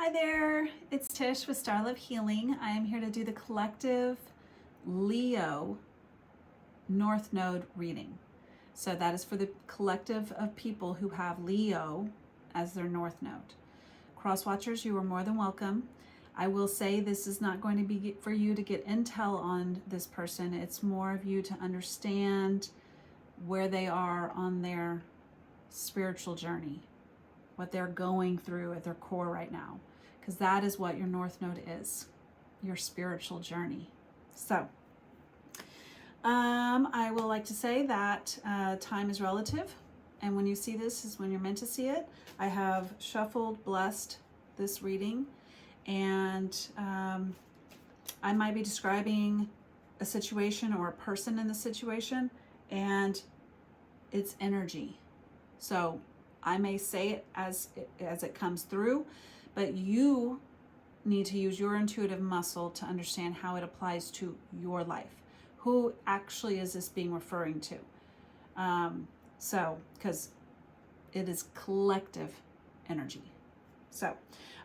Hi there, it's Tish with Star Love Healing. I am here to do the collective Leo North Node reading. So that is for the collective of people who have Leo as their North Node. Cross watchers, you are more than welcome. I will say this is not going to be for you to get intel on this person. It's more of you to understand where they are on their spiritual journey, what they're going through at their core right now, because that is what your North Node is, your spiritual journey. So I will like to say that time is relative, and when you see this is when you're meant to see it. I have shuffled, blessed this reading, and I might be describing a situation or a person in the situation, and it's energy. So I may say it as it comes through, but you need to use your intuitive muscle to understand how it applies to your life. Who actually is this being referring to? Because it is collective energy. So,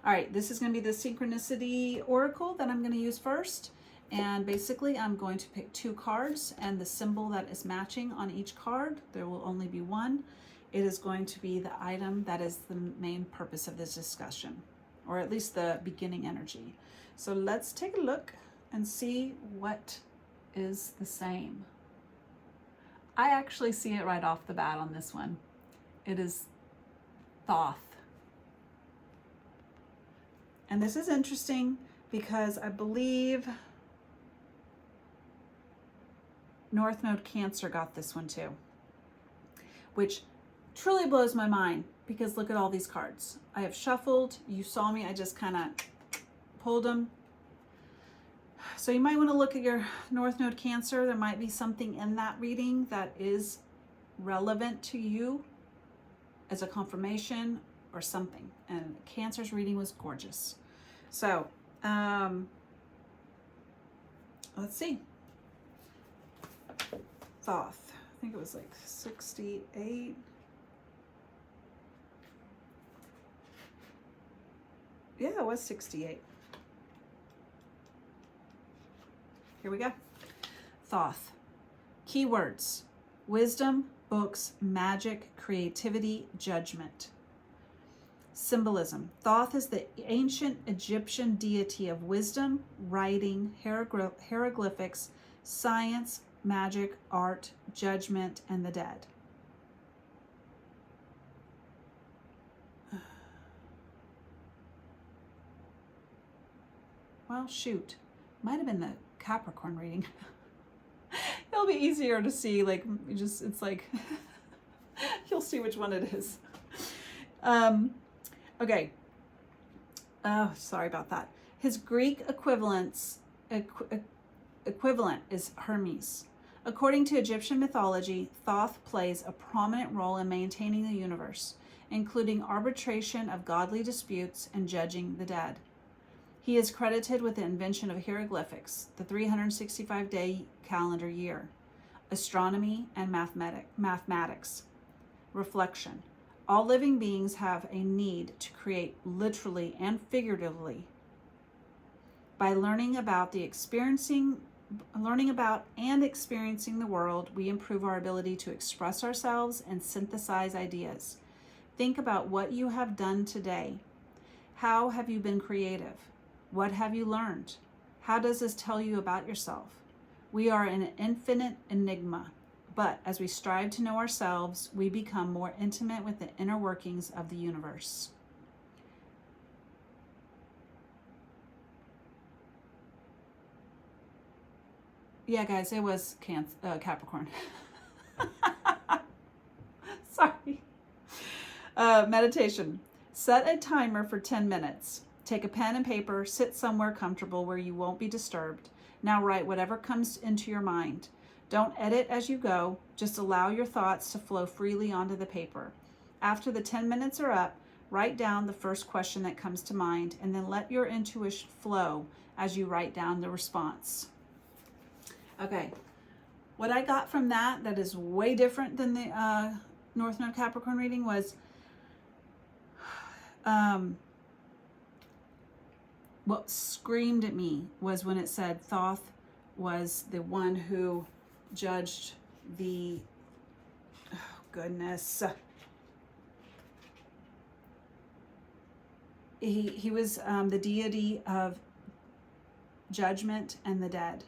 all right, this is going to be the synchronicity oracle that I'm going to use first. And basically, I'm going to pick 2 cards, and the symbol that is matching on each card, there will only be one. It is going to be the item that is the main purpose of this discussion, or at least the beginning energy. So let's take a look and see what is the same. I actually see it right off the bat on this one. It is Thoth. And this is interesting because I believe North Node Cancer got this one too, which truly blows my mind because look at all these cards. I have shuffled. You saw me. I just kind of pulled them. So you might want to look at your North Node Cancer. There might be something in that reading that is relevant to you as a confirmation or something. And Cancer's reading was gorgeous. So let's see. Thoth. I think it was like 68. Yeah, it was 68. Here we go. Thoth. Keywords: wisdom, books, magic, creativity, judgment. Symbolism. Thoth is the ancient Egyptian deity of wisdom, writing, hieroglyphics, science, magic, art, judgment, and the dead. Well, shoot. Might have been the Capricorn reading. It'll be easier to see, like, it's like, you'll see which one it is. Okay. Oh, sorry about that. His Greek equivalent is Hermes. According to Egyptian mythology, Thoth plays a prominent role in maintaining the universe, including arbitration of godly disputes and judging the dead. He is credited with the invention of hieroglyphics, the 365-day calendar year, astronomy, and mathematics. Reflection. All living beings have a need to create literally and figuratively. By learning about and experiencing the world, we improve our ability to express ourselves and synthesize ideas. Think about what you have done today. How have you been creative? What have you learned? How does this tell you about yourself? We are an infinite enigma, but as we strive to know ourselves, we become more intimate with the inner workings of the universe. Yeah, guys, it was Capricorn. Sorry. Meditation. Set a timer for 10 minutes. Take a pen and paper, sit somewhere comfortable where you won't be disturbed. Now write whatever comes into your mind. Don't edit as you go, just allow your thoughts to flow freely onto the paper. After the 10 minutes are up, write down the first question that comes to mind, and then let your intuition flow as you write down the response. Okay, what I got from that is way different than the North Node Capricorn reading was what screamed at me was when it said Thoth was the one who judged the, oh goodness, he was the deity of judgment and the dead.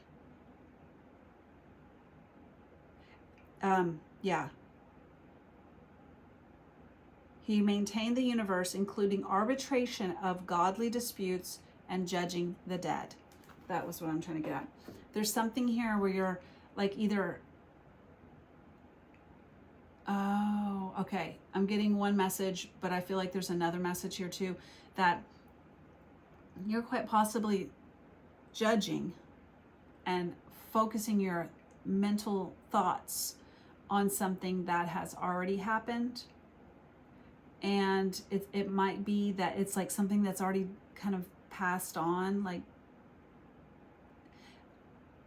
Yeah. He maintained the universe, including arbitration of godly disputes and judging the dead. That was what I'm trying to get at. There's something here where you're like either, oh, okay, I'm getting one message, but I feel like there's another message here too, that you're quite possibly judging and focusing your mental thoughts on something that has already happened. And it might be that it's like something that's already kind of passed on, like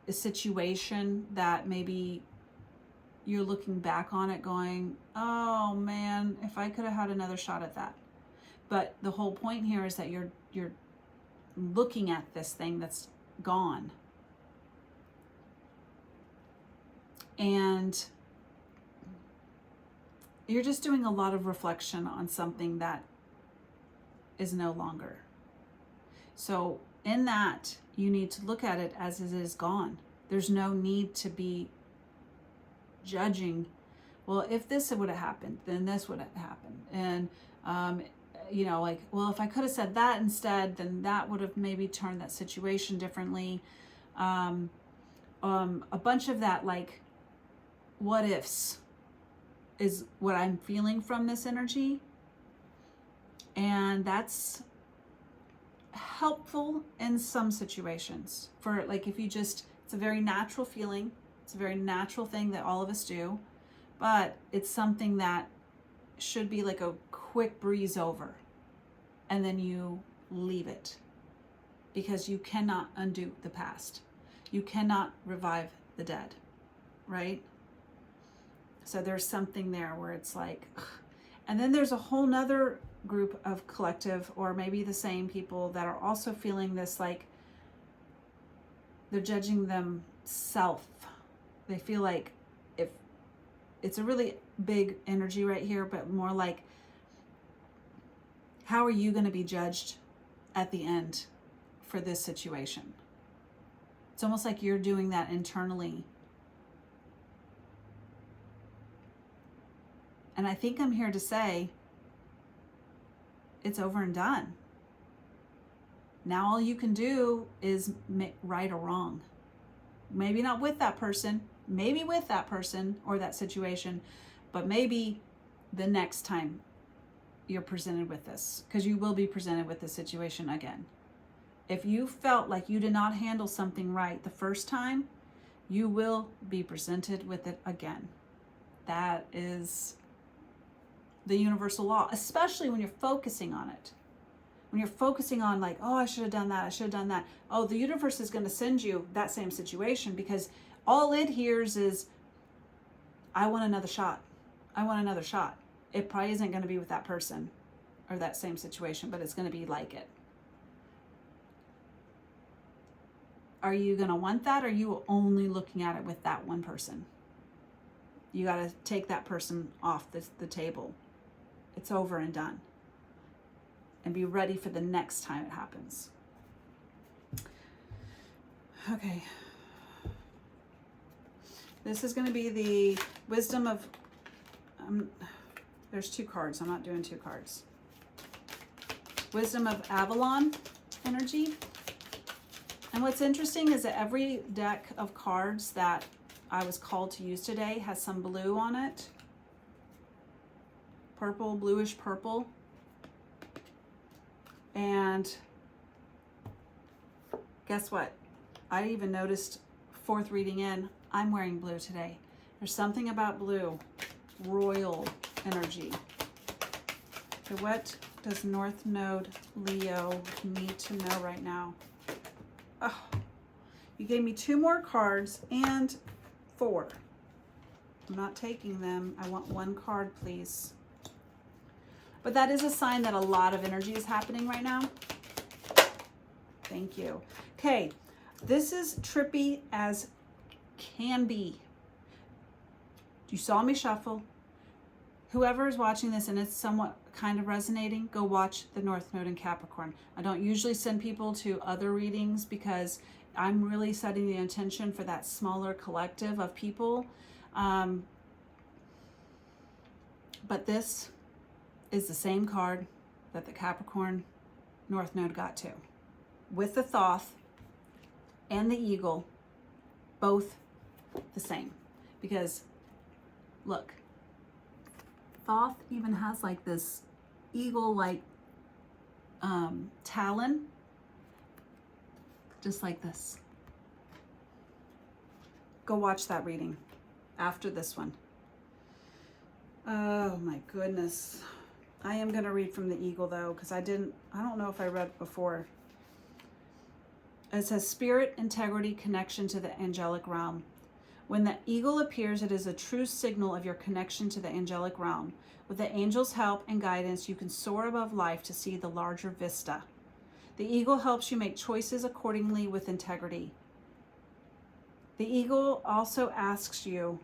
a situation that maybe you're looking back on it going, oh man, if I could have had another shot at that. But the whole point here is that you're looking at this thing that's gone. And you're just doing a lot of reflection on something that is no longer. So in that, you need to look at it as it is gone. There's no need to be judging, well, if this would have happened, then this would have happened. And, you know, like, well, if I could have said that instead, then that would have maybe turned that situation differently. A bunch of that, like, what ifs is what I'm feeling from this energy. And that's helpful in some situations. For like, if you just, it's a very natural feeling. It's a very natural thing that all of us do, but it's something that should be like a quick breeze over, and then you leave it, because you cannot undo the past. You cannot revive the dead, right? So there's something there where it's like, ugh. And then there's a whole nother group of collective, or maybe the same people, that are also feeling this, like they're judging themselves. They feel like, if it's a really big energy right here, but more like, how are you going to be judged at the end for this situation? It's almost like you're doing that internally. And I think I'm here to say, it's over and done. Now all you can do is right or wrong. Maybe not with that person, maybe with that person or that situation, but maybe the next time you're presented with this, because you will be presented with this situation again. If you felt like you did not handle something right the first time, you will be presented with it again. That is the universal law, especially when you're focusing on it. When you're focusing on like, oh, I should have done that, I should have done that. Oh, the universe is going to send you that same situation, because all it hears is, I want another shot. I want another shot. It probably isn't going to be with that person or that same situation, but it's going to be like it. Are you going to want that? Or are you only looking at it with that one person? You got to take that person off the table. It's over and done. And be ready for the next time it happens. Okay. This is going to be the wisdom of, there's 2 cards. I'm not doing 2 cards. Wisdom of Avalon energy. And what's interesting is that every deck of cards that I was called to use today has some blue on it. Purple, bluish purple. And guess what? I even noticed 4th reading in, I'm wearing blue today. There's something about blue, royal energy. So what does North Node Leo need to know right now? Oh, you gave me 2 more cards and 4. I'm not taking them. I want 1 card, please. But that is a sign that a lot of energy is happening right now. Thank you. Okay, this is trippy as can be. You saw me shuffle. Whoever is watching this and it's somewhat kind of resonating, go watch the North Node in Capricorn. I don't usually send people to other readings because I'm really setting the intention for that smaller collective of people. But this is the same card that the Capricorn North Node got to, with the Thoth and the Eagle, both the same. Because look, Thoth even has like this eagle-like talon, just like this. Go watch that reading after this one. Oh my goodness. I am going to read from the Eagle though, because I don't know if I read before. It says spirit, integrity, connection to the angelic realm. When the Eagle appears, it is a true signal of your connection to the angelic realm. With the angels' help and guidance, you can soar above life to see the larger vista. The Eagle helps you make choices accordingly with integrity. The Eagle also asks you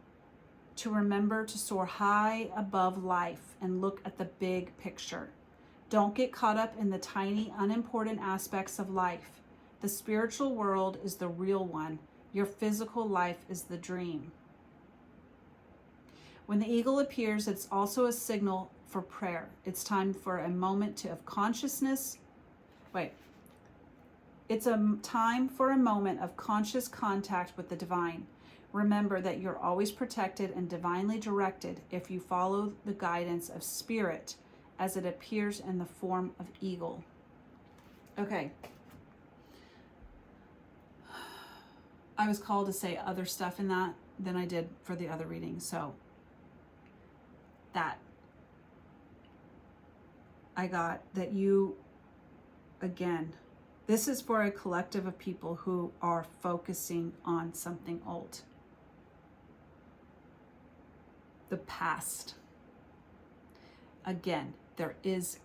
to remember to soar high above life and look at the big picture. Don't get caught up in the tiny, unimportant aspects of life. The spiritual world is the real one. Your physical life is the dream. When the Eagle appears, it's also a signal for prayer. It's time for a moment of consciousness. It's a time for a moment of conscious contact with the divine. Remember that you're always protected and divinely directed if you follow the guidance of spirit as it appears in the form of eagle. Okay. I was called to say other stuff in that than I did for the other reading. So that I got that you, again, this is for a collective of people who are focusing on something old. The past. Again, there is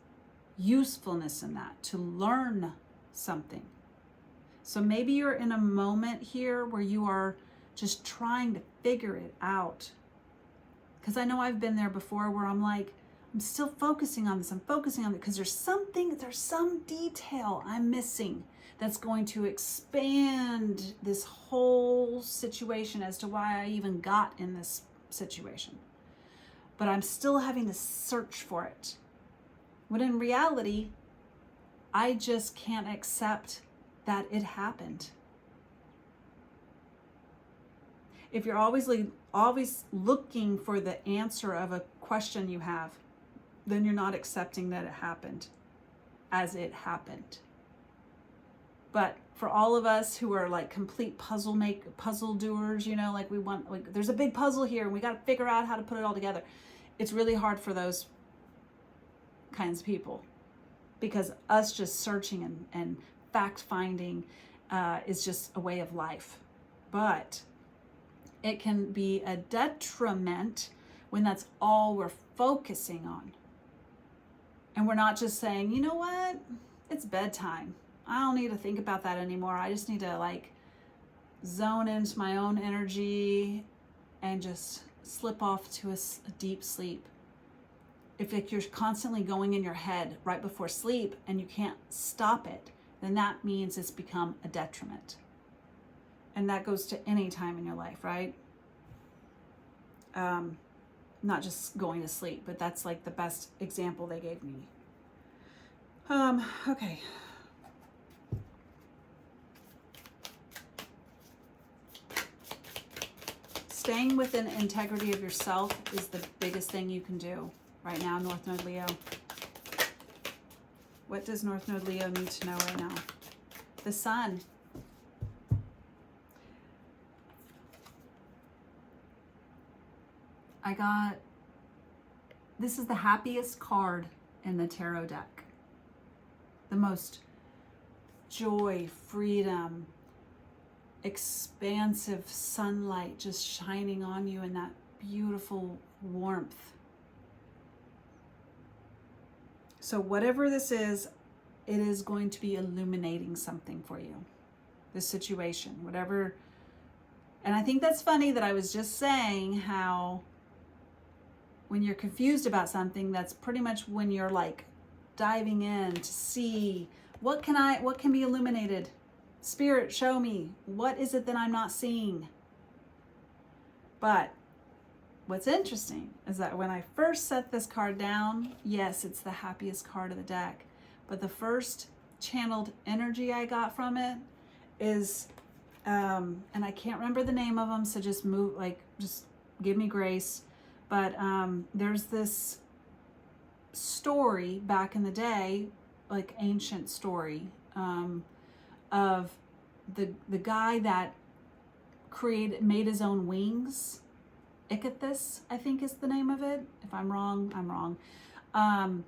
usefulness in that, to learn something. So maybe you're in a moment here where you are just trying to figure it out. Because I know I've been there before where I'm like, I'm still focusing on this. I'm focusing on it because there's some detail I'm missing that's going to expand this whole situation as to why I even got in this situation. But I'm still having to search for it. When in reality, I just can't accept that it happened. If you're always looking for the answer of a question you have, then you're not accepting that it happened as it happened. But for all of us who are like complete puzzle doers, you know, like there's a big puzzle here and we got to figure out how to put it all together. It's really hard for those kinds of people because us just searching and fact finding is just a way of life. But it can be a detriment when that's all we're focusing on. And we're not just saying, you know what, it's bedtime. I don't need to think about that anymore. I just need to like zone into my own energy and just slip off to a deep sleep. If like you're constantly going in your head right before sleep and you can't stop it, then that means it's become a detriment. And that goes to any time in your life, right? Not just going to sleep, but that's like the best example they gave me. Okay. Staying within integrity of yourself is the biggest thing you can do right now, North Node Leo. What does North Node Leo need to know right now? The Sun. This is the happiest card in the tarot deck. The most joy, freedom, expansive sunlight just shining on you in that beautiful warmth. So whatever this is, it is going to be illuminating something for you. This situation, whatever. And I think that's funny that I was just saying how when you're confused about something, that's pretty much when you're like diving in to see what can be illuminated. Spirit, show me. What is it that I'm not seeing? But what's interesting is that when I first set this card down, yes, it's the happiest card of the deck. But the first channeled energy I got from it is, and I can't remember the name of them, so just give me grace. But there's this story back in the day, like ancient story, of the guy that made his own wings. Ichthys, I think is the name of it. If I'm wrong, I'm wrong.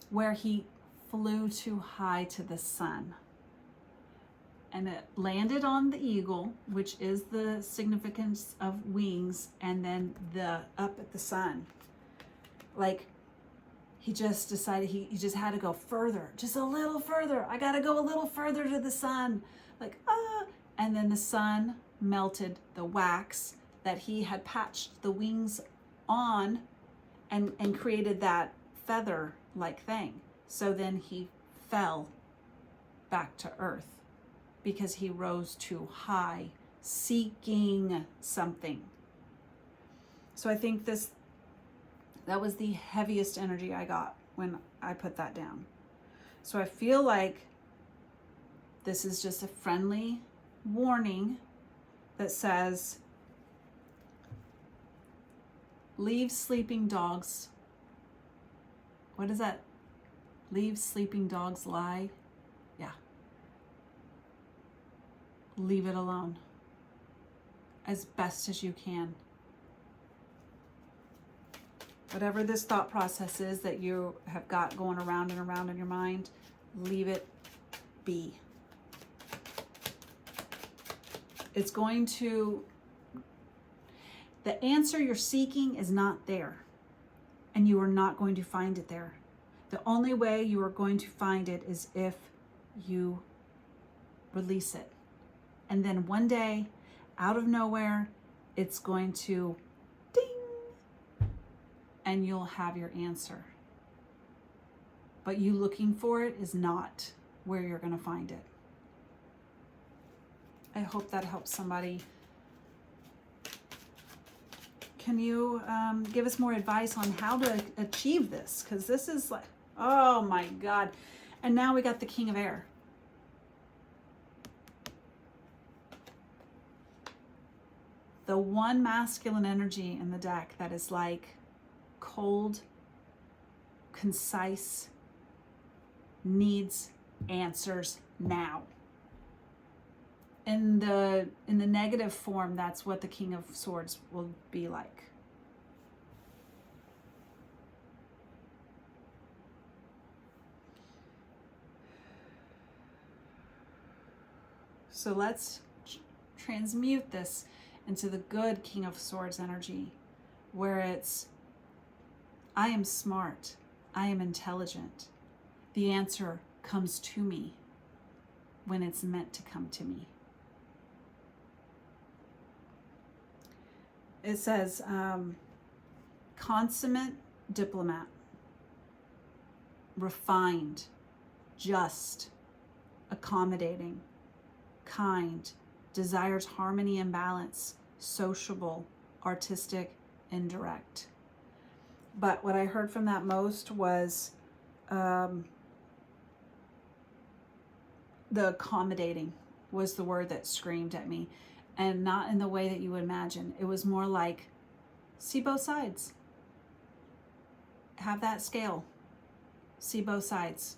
Where he flew too high to the sun. And it landed on the eagle, which is the significance of wings, and then up at the sun. Like, he just decided he just had to go further, just a little further. I got to go a little further to the sun. Like, and then the sun melted the wax that he had patched the wings on and created that feather-like thing. So then he fell back to earth because he rose too high, seeking something. So I think that was the heaviest energy I got when I put that down. So I feel like this is just a friendly warning that says, leave sleeping dogs. What is that? Leave sleeping dogs lie. Yeah. Leave it alone as best as you can. Whatever this thought process is that you have got going around and around in your mind, leave it be. It's going to, the answer you're seeking is not there, and you are not going to find it there. The only way you are going to find it is if you release it. And then one day, out of nowhere, it's going to ding, and you'll have your answer. But you looking for it is not where you're going to find it. I hope that helps somebody. Can you give us more advice on how to achieve this? Because this is like, oh my God. And now we got the King of Air. The one masculine energy in the deck that is like cold, concise, needs answers now. In the negative form, that's what the King of Swords will be like. So let's transmute this into the good King of Swords energy, where it's, I am smart, I am intelligent. The answer comes to me when it's meant to come to me. It says, consummate diplomat, refined, just, accommodating, kind, desires harmony and balance, sociable, artistic, indirect. But what I heard from that most was the accommodating was the word that screamed at me, and not in the way that you would imagine. It was more like, see both sides. Have that scale. See both sides.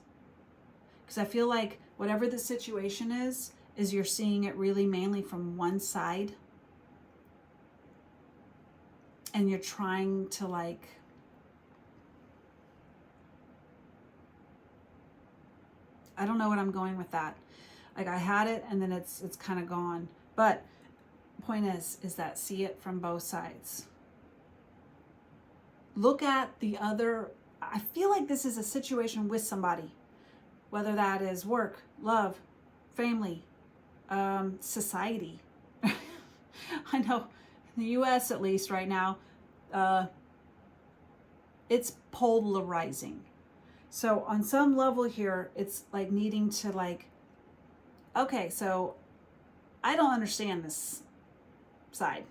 Because I feel like whatever the situation is you're seeing it really mainly from one side. And you're trying to like, I don't know what I'm going with that. Like I had it and then it's kind of gone. But point is that see it from both sides. Look at the other. I feel like this is a situation with somebody. whether that is work, love, family, society. I know in the US at least right now, it's polarizing. So on some level here, it's like needing to like, okay, so I don't understand this side.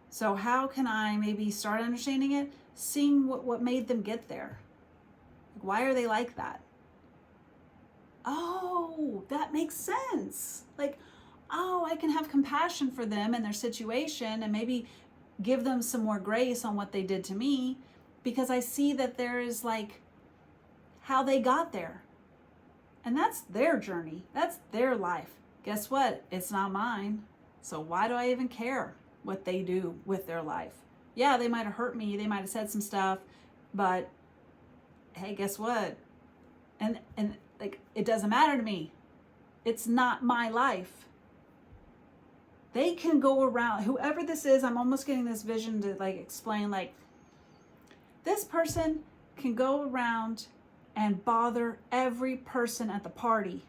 So how can I maybe start understanding it? Seeing what made them get there. Why are they like that? Oh, that makes sense. Like, oh, I can have compassion for them and their situation and maybe give them some more grace on what they did to me, because I see that there is like how they got there. And that's their journey. That's their life. Guess what? It's not mine. So why do I even care what they do with their life? Yeah, they might have hurt me. They might have said some stuff, but hey, guess what? And like, it doesn't matter to me. It's not my life. They can go around, whoever this is, I'm almost getting this vision to like explain, like, this person can go around and bother every person at the party.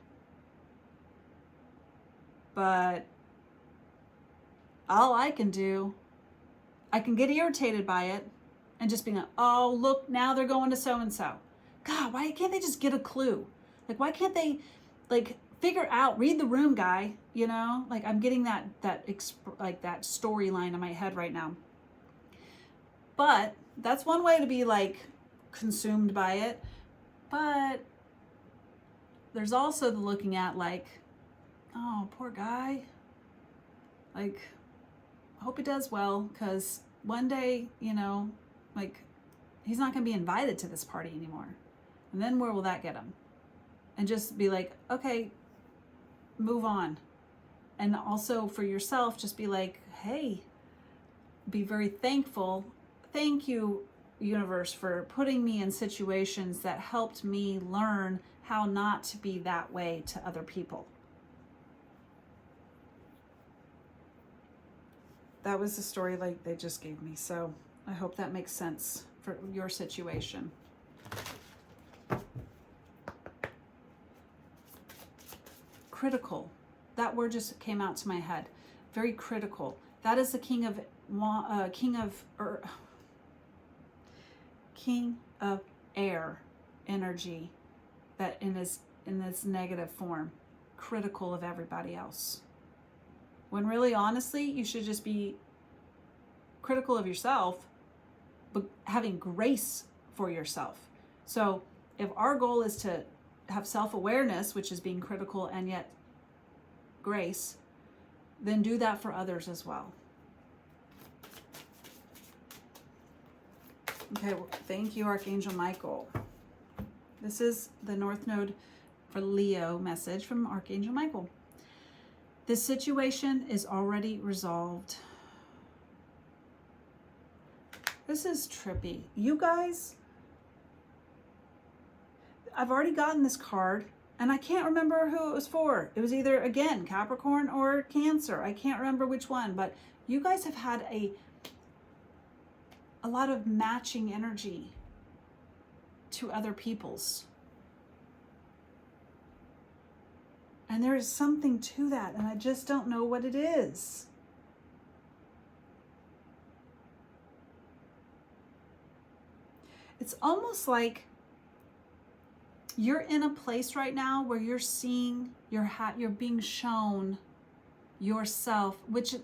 But all I can do, I can get irritated by it and just be like, oh, look, now they're going to so-and-so. God, why can't they just get a clue? Like, why can't they like figure out, read the room, guy, you know? Like, I'm getting that storyline in my head right now. But that's one way to be like consumed by it. But there's also the looking at like, oh, poor guy. Like, I hope he does well, because one day, you know, like, he's not going to be invited to this party anymore. And then where will that get him? And just be like, okay, move on. And also for yourself, just be like, hey, be very thankful. Thank you, universe, for putting me in situations that helped me learn how not to be that way to other people. That was the story like they just gave me. So I hope that makes sense for your situation. Critical. That word just came out to my head. Very critical. That is the king of air energy, that in this negative form, critical of everybody else. When really, honestly, you should just be critical of yourself, but having grace for yourself. So if our goal is to have self-awareness, which is being critical and yet grace, then do that for others as well. Okay, well, thank you, Archangel Michael. This is the North Node for Leo message from Archangel Michael. This situation is already resolved. This is trippy. You guys, I've already gotten this card and I can't remember who it was for. It was either, again, Capricorn or Cancer. I can't remember which one, but you guys have had a lot of matching energy to other people's. And there is something to that, and I just don't know what it is. It's almost like you're in a place right now where you're seeing you're being shown yourself, which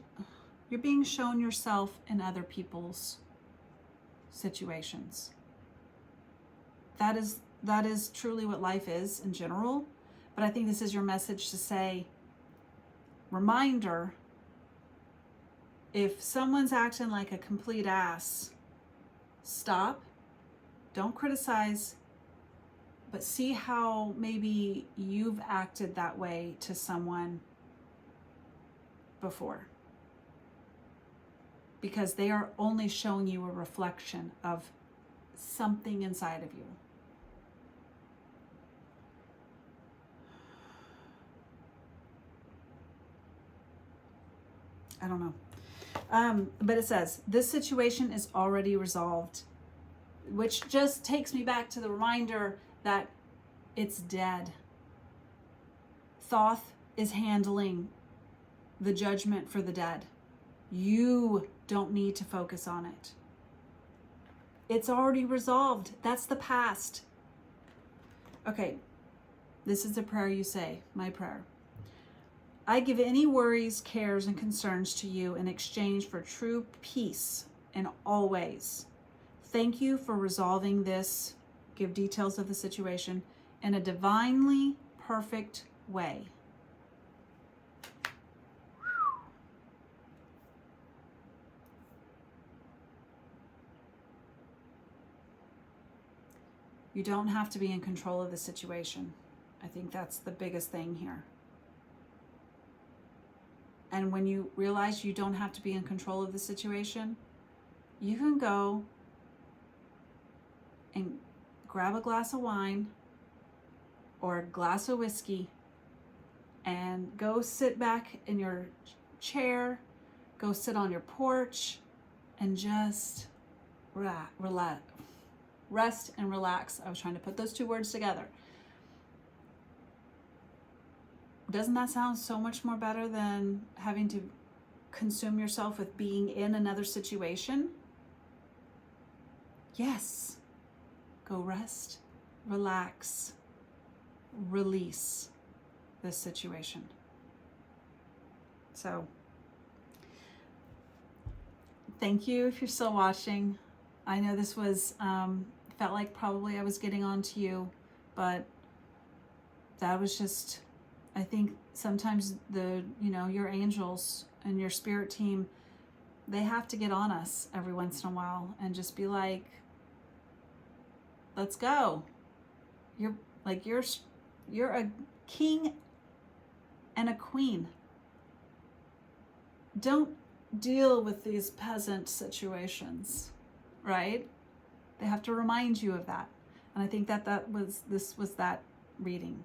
you're being shown yourself in other people's situations. That is truly what life is in general. But I think this is your message to say, reminder, if someone's acting like a complete ass, stop, don't criticize, but see how maybe you've acted that way to someone before. Because they are only showing you a reflection of something inside of you. I don't know. But it says, this situation is already resolved, which just takes me back to the reminder that it's dead. Thoth is handling the judgment for the dead. You don't need to focus on it. It's already resolved. That's the past. Okay, this is the prayer you say, my prayer. I give any worries, cares, and concerns to you in exchange for true peace in all ways. Thank you for resolving this, give details of the situation, in a divinely perfect way. You don't have to be in control of the situation. I think that's the biggest thing here. And when you realize you don't have to be in control of the situation, you can go and grab a glass of wine or a glass of whiskey and go sit back in your chair, go sit on your porch and just relax. Rest and relax. I was trying to put those two words together. Doesn't that sound so much more better than having to consume yourself with being in another situation? Yes. Go rest, relax, release this situation. So, thank you if you're still watching. I know this was, felt like probably I was getting on to you, but that was just, I think sometimes your angels and your spirit team, they have to get on us every once in a while and just be like, let's go. You're a king and a queen. Don't deal with these peasant situations, right? They have to remind you of that. And I think this was that reading.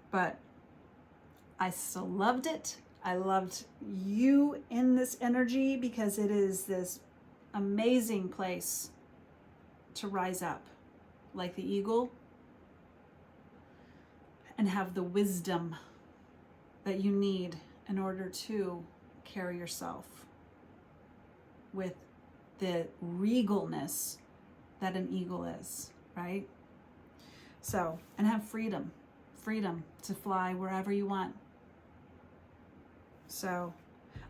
But I still loved it. I loved you in this energy because it is this amazing place to rise up like the eagle and have the wisdom that you need in order to carry yourself with the regalness that an eagle is, right? So, and have freedom to fly wherever you want. So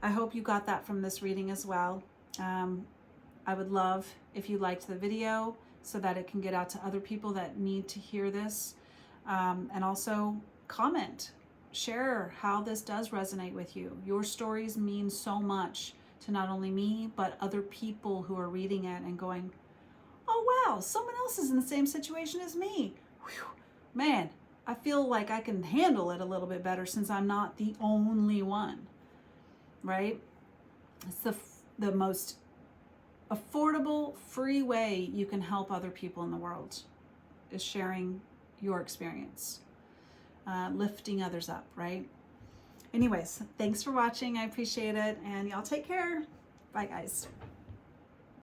I hope you got that from this reading as well. I would love if you liked the video so that it can get out to other people that need to hear this. And also comment, share how this does resonate with you. Your stories mean so much to not only me, but other people who are reading it and going, oh wow, someone else is in the same situation as me. Whew. Man, I feel like I can handle it a little bit better since I'm not the only one, right? It's the most affordable, free way you can help other people in the world is sharing your experience, lifting others up, right? Anyways, thanks for watching. I appreciate it. And y'all take care. Bye, guys.